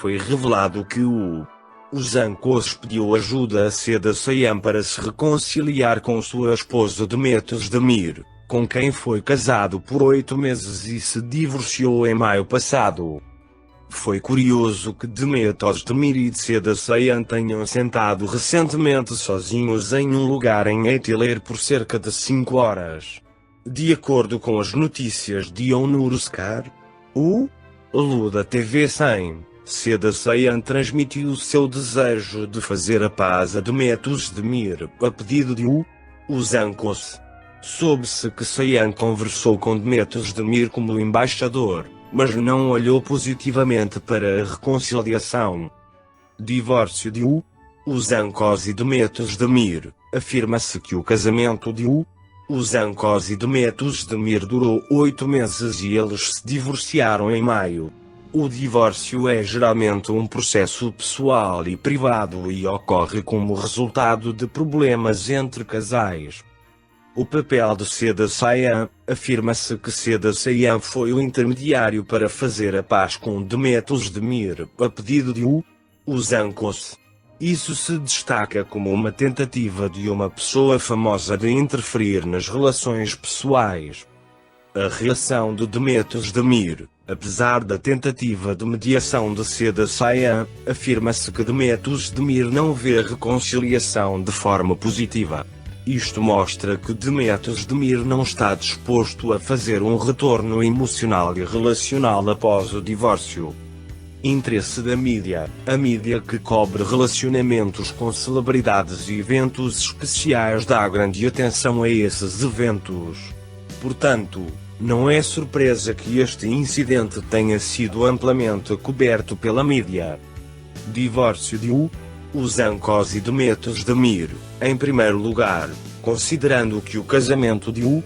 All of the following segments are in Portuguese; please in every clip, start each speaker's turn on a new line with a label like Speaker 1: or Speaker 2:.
Speaker 1: foi revelado que o Zancos pediu ajuda a Seda Sayan para se reconciliar com sua esposa Demetos Demir, com quem foi casado por 8 meses e se divorciou em maio passado. Foi curioso que Demetos Demir e Seda Sayan tenham sentado recentemente sozinhos em um lugar em Etiler por cerca de 5 horas. De acordo com as notícias de Onuruskar, o Luda TV 100, Seda Sayan transmitiu seu desejo de fazer a paz a Demetos Demir a pedido de Zancos. Soube-se que Sayan conversou com Demetos Demir como embaixador, mas não olhou positivamente para a reconciliação. Divórcio de Zancos e Demetos Demir. Afirma-se que o casamento de Zancos e Demetos Demir durou 8 meses e eles se divorciaram em maio. O divórcio é geralmente um processo pessoal e privado e ocorre como resultado de problemas entre casais. O papel de Seda Sayan. Afirma-se que Seda Sayan foi o intermediário para fazer a paz com Demetos Demir, a pedido de Zancos. Isso se destaca como uma tentativa de uma pessoa famosa de interferir nas relações pessoais. A reação de Demetos Demir. Apesar da tentativa de mediação de Seda Sayan, afirma-se que Demetos Demir não vê a reconciliação de forma positiva. Isto mostra que Demetos Demir não está disposto a fazer um retorno emocional e relacional após o divórcio. Interesse da mídia. A mídia que cobre relacionamentos com celebridades e eventos especiais dá grande atenção a esses eventos. Portanto, não é surpresa que este incidente tenha sido amplamente coberto pela mídia. Divórcio de Zancos e Demetos Demir. Em primeiro lugar, considerando que o casamento de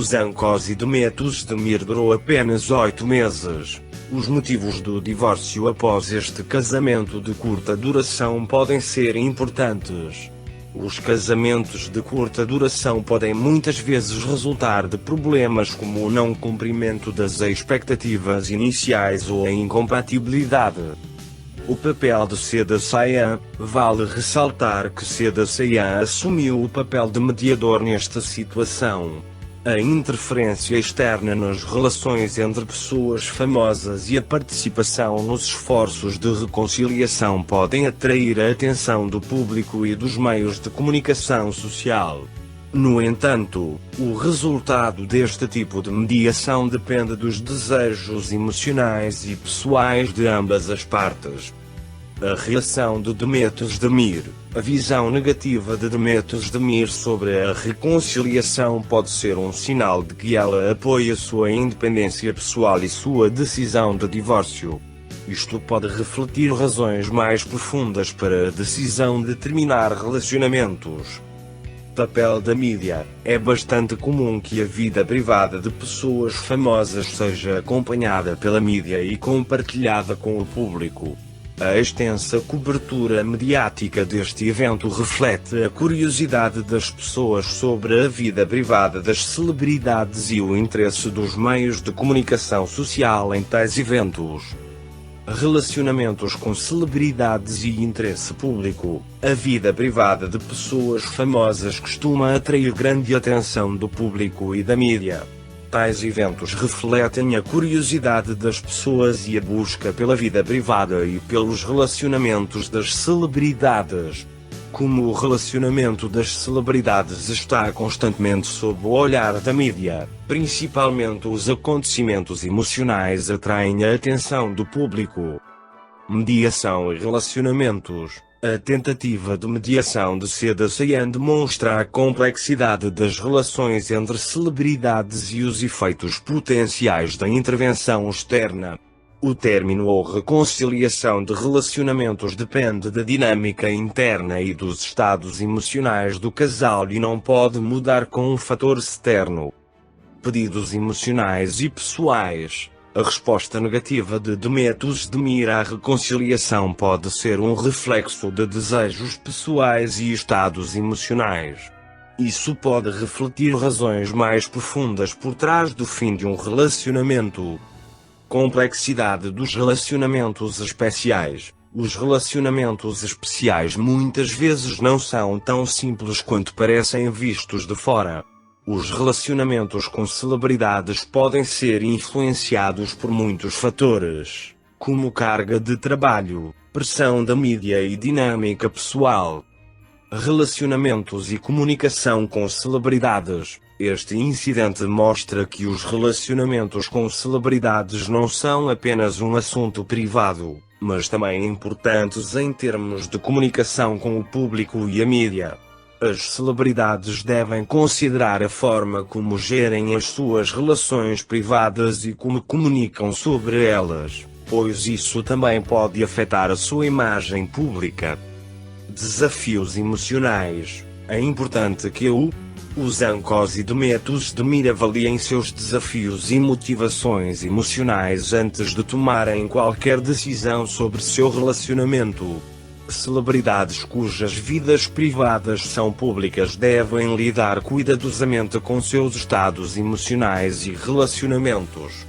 Speaker 1: Zancos e Demetos Demir durou apenas 8 meses, os motivos do divórcio após este casamento de curta duração podem ser importantes. Os casamentos de curta duração podem muitas vezes resultar de problemas como o não cumprimento das expectativas iniciais ou a incompatibilidade. O papel de Seda Sayan. Vale ressaltar que Seda Sayan assumiu o papel de mediador nesta situação. A interferência externa nas relações entre pessoas famosas e a participação nos esforços de reconciliação podem atrair a atenção do público e dos meios de comunicação social. No entanto, o resultado deste tipo de mediação depende dos desejos emocionais e pessoais de ambas as partes. A reação de Demetos Demir. A visão negativa de Demetos Demir sobre a reconciliação pode ser um sinal de que ela apoia sua independência pessoal e sua decisão de divórcio. Isto pode refletir razões mais profundas para a decisão de terminar relacionamentos. Papel da mídia. É bastante comum que a vida privada de pessoas famosas seja acompanhada pela mídia e compartilhada com o público. A extensa cobertura mediática deste evento reflete a curiosidade das pessoas sobre a vida privada das celebridades e o interesse dos meios de comunicação social em tais eventos. Relacionamentos com celebridades e interesse público. A vida privada de pessoas famosas costuma atrair grande atenção do público e da mídia. Tais eventos refletem a curiosidade das pessoas e a busca pela vida privada e pelos relacionamentos das celebridades. Como o relacionamento das celebridades está constantemente sob o olhar da mídia, principalmente os acontecimentos emocionais atraem a atenção do público. Mediação e relacionamentos. A tentativa de mediação de Seda Sayan demonstra a complexidade das relações entre celebridades e os efeitos potenciais da intervenção externa. O término ou reconciliação de relacionamentos depende da dinâmica interna e dos estados emocionais do casal e não pode mudar com um fator externo. Pedidos emocionais e pessoais. A resposta negativa de Demetos Demir à reconciliação pode ser um reflexo de desejos pessoais e estados emocionais. Isso pode refletir razões mais profundas por trás do fim de um relacionamento. Complexidade dos relacionamentos especiais. Os relacionamentos especiais muitas vezes não são tão simples quanto parecem vistos de fora. Os relacionamentos com celebridades podem ser influenciados por muitos fatores, como carga de trabalho, pressão da mídia e dinâmica pessoal. Relacionamentos e comunicação com celebridades. Este incidente mostra que os relacionamentos com celebridades não são apenas um assunto privado, mas também importantes em termos de comunicação com o público e a mídia. As celebridades devem considerar a forma como gerem as suas relações privadas e como comunicam sobre elas, pois isso também pode afetar a sua imagem pública. Desafios emocionais. É importante que os Ancos e Demetos de Mir avaliem seus desafios e motivações emocionais antes de tomarem qualquer decisão sobre seu relacionamento. Celebridades cujas vidas privadas são públicas devem lidar cuidadosamente com seus estados emocionais e relacionamentos.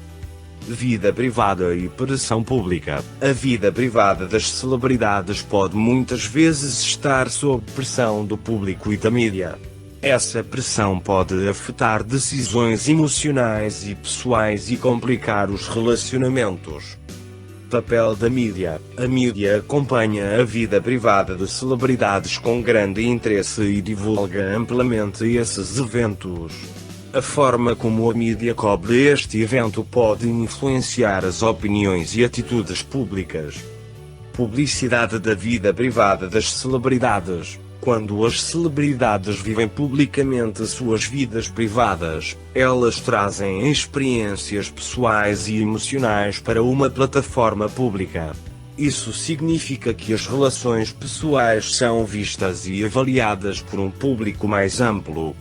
Speaker 1: Vida privada e pressão pública. A vida privada das celebridades pode muitas vezes estar sob pressão do público e da mídia. Essa pressão pode afetar decisões emocionais e pessoais e complicar os relacionamentos. Papel da mídia. A mídia acompanha a vida privada de celebridades com grande interesse e divulga amplamente esses eventos. A forma como a mídia cobre este evento pode influenciar as opiniões e atitudes públicas. Publicidade da vida privada das celebridades. Quando as celebridades vivem publicamente suas vidas privadas, elas trazem experiências pessoais e emocionais para uma plataforma pública. Isso significa que as relações pessoais são vistas e avaliadas por um público mais amplo.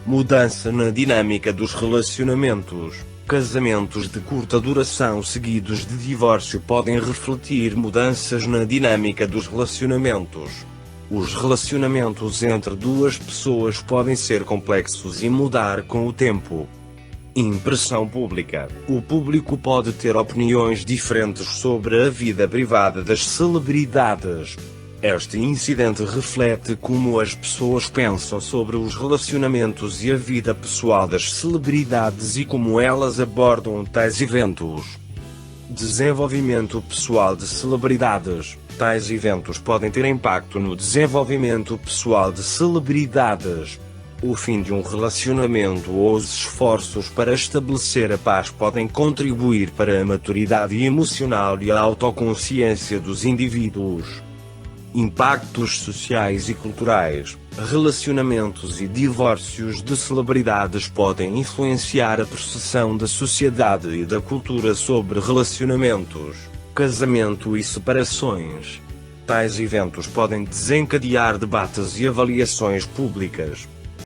Speaker 1: Mudança na dinâmica dos relacionamentos. Casamentos de curta duração seguidos de divórcio podem refletir mudanças na dinâmica dos relacionamentos. Os relacionamentos entre duas pessoas podem ser complexos e mudar com o tempo. Impressão pública. O público pode ter opiniões diferentes sobre a vida privada das celebridades. Este incidente reflete como as pessoas pensam sobre os relacionamentos e a vida pessoal das celebridades e como elas abordam tais eventos. Desenvolvimento pessoal de celebridades. Tais eventos podem ter impacto no desenvolvimento pessoal de celebridades. O fim de um relacionamento ou os esforços para estabelecer a paz podem contribuir para a maturidade emocional e a autoconsciência dos indivíduos. Impactos sociais e culturais. Relacionamentos e divórcios de celebridades podem influenciar a percepção da sociedade e da cultura sobre relacionamentos, casamento e separações. Tais eventos podem desencadear debates e avaliações públicas.